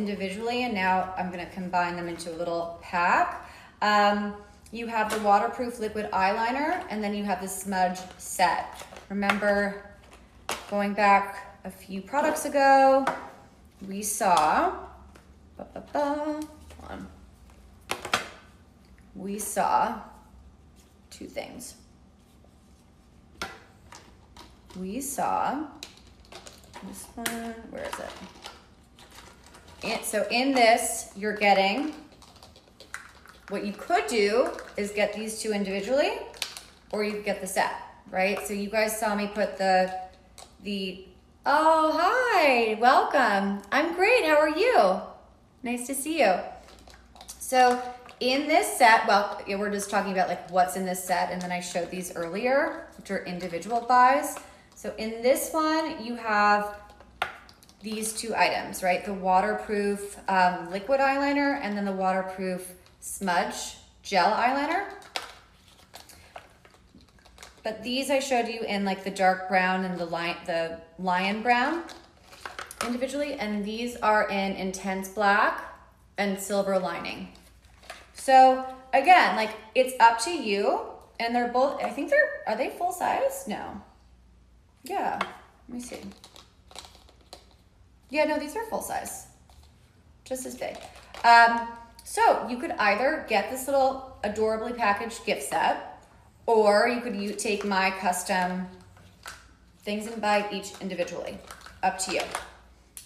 individually, and now I'm gonna combine them into a little pack. You have the waterproof liquid eyeliner, and then you have the smudge set. Remember, going back a few products ago, we saw, we saw two things. We saw this one, where is it? So in this, you're getting, what you could do is get these two individually, or you could get the set, right? So you guys saw me put oh, hi, welcome. I'm great, how are you? Nice to see you. So in this set, well, we're just talking about like what's in this set, and then I showed these earlier, which are individual buys. So in this one, you have these two items, right? The waterproof liquid eyeliner, and then the waterproof smudge gel eyeliner. But these I showed you in like the dark brown and the lion brown individually, and these are in intense black and silver lining. So again, like it's up to you, and they're both, I think are they full size? No. Yeah, let me see. Yeah, no, these are full size, just as big. So you could either get this little adorably packaged gift set, or you could take my custom things and buy each individually. Up to you.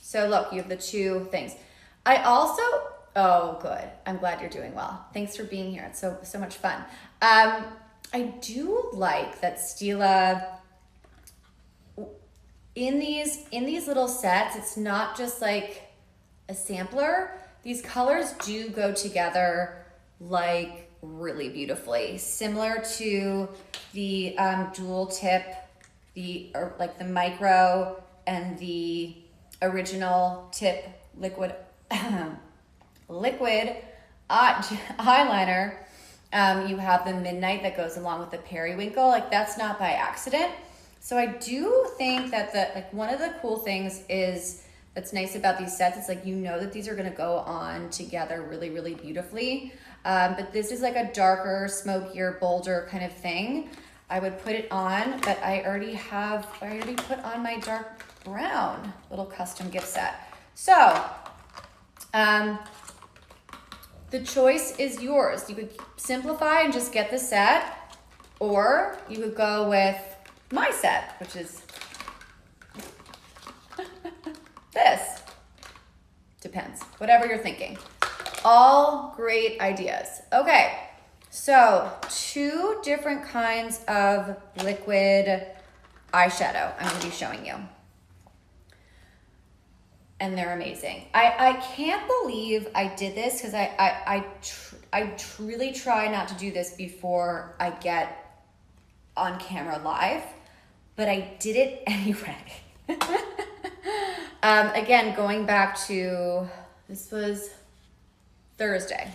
So look, you have the two things. I also, oh good, I'm glad you're doing well. Thanks for being here, it's so much fun. I do like that Stila, in these little sets, it's not just like a sampler. These colors do go together like really beautifully, similar to the dual tip, like the micro and the original tip liquid eyeliner. You have the midnight that goes along with the periwinkle. Like that's not by accident. So I do think that one of the cool things that's nice about these sets, it's like, you know that these are gonna go on together really, really beautifully. But this is like a darker, smokier, bolder kind of thing. I would put it on, but I already put on my dark brown little custom gift set. So, the choice is yours. You could simplify and just get the set, or you could go with my set, which is this. Depends, whatever you're thinking. All great ideas. Okay, so two different kinds of liquid eyeshadow I'm gonna be showing you. And they're amazing. I can't believe I did this, because I really try not to do this before I get on camera live, but I did it anyway. Again, going back to, this was Thursday.